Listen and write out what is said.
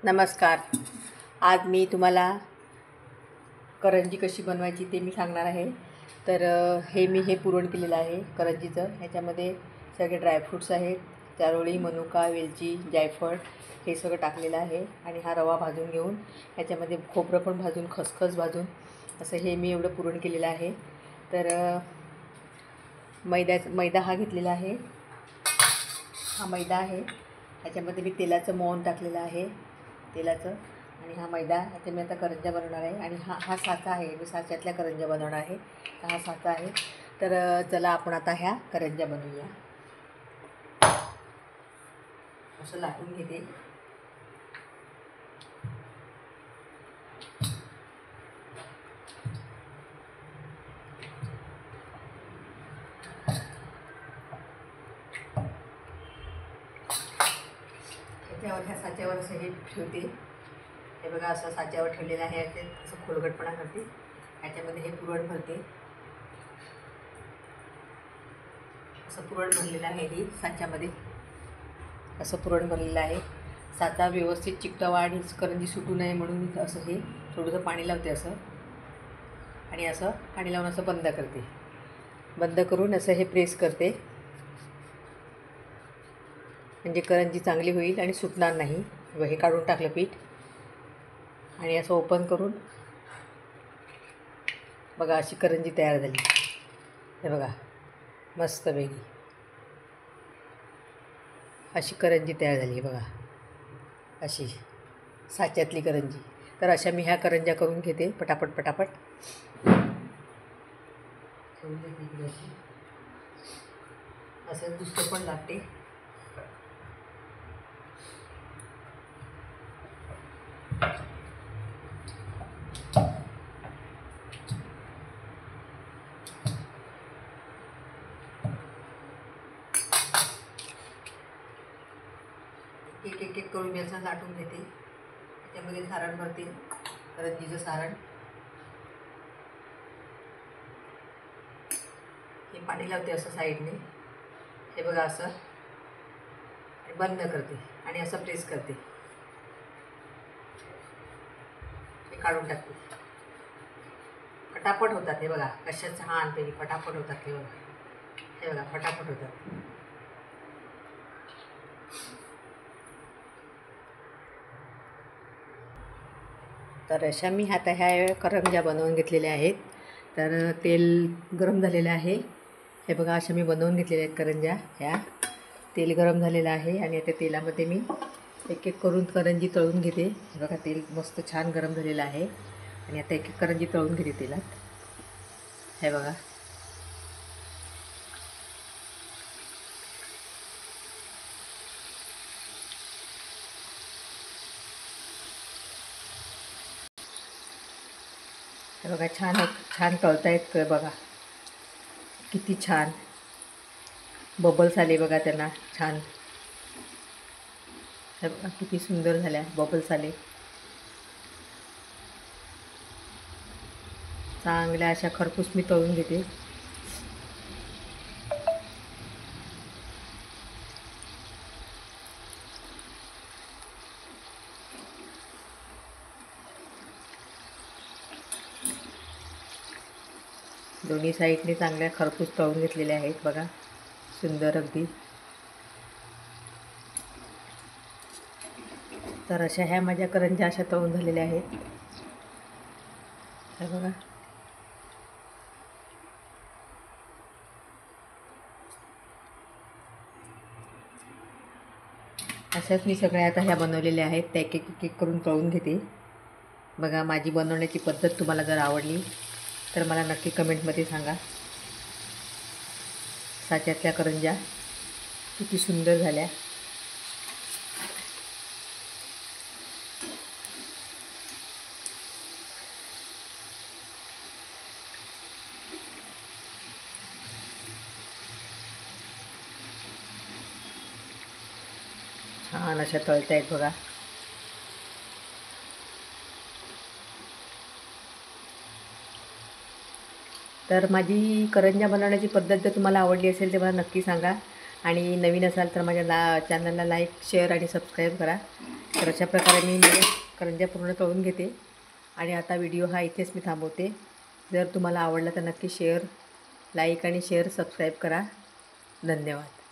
नमस्कार. आज मी तुम्हाला करंजी कशी बनवायची ते मी सांगणार आहे. तर हे पुरण केलेलं आहे करंजीचं. ह्याच्यामध्ये सगळे ड्रायफ्रूट्स आहेत, चारोळी, मनुका, वेलची, जायफळ हे सगळं टाकलेलं आहे. आणि हा रवा भाजून घेऊन ह्याच्यामध्ये खोबरं पण भाजून, खसखस भाजून असं हे मी एवढं पुरण केलेलं आहे. तर मैदा हा घेतलेला आहे. हा मैदा आहे. ह्याच्यामध्ये मी तेलाचं मोहन टाकलेलं आहे, तेलाचं. आणि हा मैदा, ह्याच्या मी आता करंज्या बनवणार आहे. आणि हा साचा आहे, मी साच्यातल्या करंज्या बनवणार आहे. तर हा साचा आहे. तर चला आपण आता ह्या करंज्या बनवूया. असं लाटून घेते. ह्या साच्यावर असं हे ठेवते. हे बघा, असं साच्यावर ठेवलेलं आहे. असं खोलगटपणा करते. ह्याच्यामध्ये हे पुरण भरते. असं पुरण भरलेलं आहे. हे साच्यामध्ये असं पुरण भरलेलं आहे. साचा व्यवस्थित चिकटावा आणि करंजी सुटू नये म्हणून असं हे थोडंसं पाणी लावते असं. आणि असं पाणी लावून असं बंद करते. बंद करून असं हे प्रेस करते, म्हणजे करंजी चांगली होईल आणि सुटणार नाही. हे काढून टाकलं पीठ. आणि असं ओपन करून बघा, अशी करंजी तयार झाली. हे बघा, मस्तपैकी अशी करंजी तयार झाली. बघा, अशी साच्यातली करंजी. तर अशा मी ह्या करंज्या करून घेते पटापट पटापट. असं दुसरं पण लागते. एक करून मी असं लाटून घेते. त्याच्यामध्ये सारण भरते, करंजीचं सारण. हे पाणी लावते असं साईडने. हे बघा, असं बंद करते आणि असं प्रेस करते. हे काढून टाकते. फटाफट होतात. हे बघा, कशा छानपैकी फटाफट होतात. हे बघा, हे बघा, फटाफट होतात. तर अशा मी आता ह्या करंज्या बनवून घेतलेल्या आहेत. तर तेल गरम झालेलं आहे. हे बघा, अशा मी बनवून घेतलेल्या आहेत करंज्या. ह्या तेल गरम झालेलं आहे आणि त्या तेलामध्ये मी एक एक करून करंजी तळून घेते. हे बघा, तेल मस्त छान गरम झालेलं आहे. आणि आता एक एक करंजी तळून घेते तेलात. हे बघा, हे बघा, छान तळतायत. बघा किती छान बबल्स आले बघा त्यांना, छान. हे बघा, किती सुंदर झाल्या, बबल्स आले. चांगल्या अशा खरपूस मी तळून घेते. दोन्ही साईडने चांगल्या खरपूस तळून घेतलेल्या आहेत. बघा, सुंदर अगदी. तर अशा ह्या माझ्या करंज्या अशा तळून झालेल्या आहेत. हे बघा, अशाच मी सगळ्या आता ह्या बनवलेल्या आहेत. त्या एक एक करून तळून घेते. बघा, माझी बनवण्याची पद्धत तुम्हाला जर आवडली तर मला नक्की कमेंटमध्ये सांगा. साच्यातल्या करंज्या किती सुंदर झाल्या. छान अशा तळतायत बघा. तर माझी करंज्या बनवण्याची पद्धत जर तुम्हाला आवडली असेल तर मला नक्की सांगा. आणि नवीन असाल तर माझ्या चॅनलला लाईक, शेअर आणि सबस्क्राईब करा. तर अशा प्रकारे मी माझ्या करंज्या पूर्ण तळून घेते आणि आता व्हिडिओ हा इथेच मी थांबवते. जर तुम्हाला आवडला तर नक्की लाईक आणि शेअर सबस्क्राईब करा. धन्यवाद.